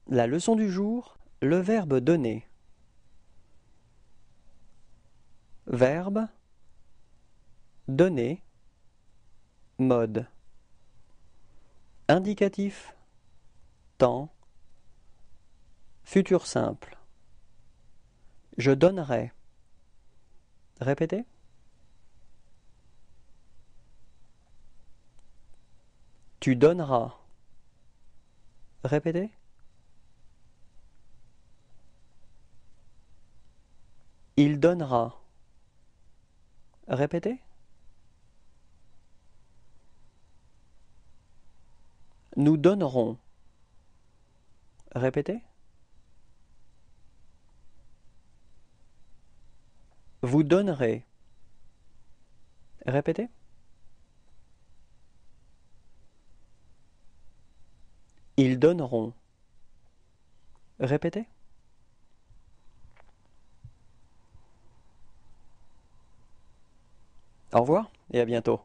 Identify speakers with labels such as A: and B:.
A: La leçon du jour, le verbe donner. Verbe, donner, mode. Indicatif, temps, futur simple. Je donnerai. Répétez. Tu donneras. Répétez. Il donnera. Répétez. Nous donnerons. Répétez. Vous donnerez. Répétez. Ils donneront. Répétez. Au revoir et à bientôt.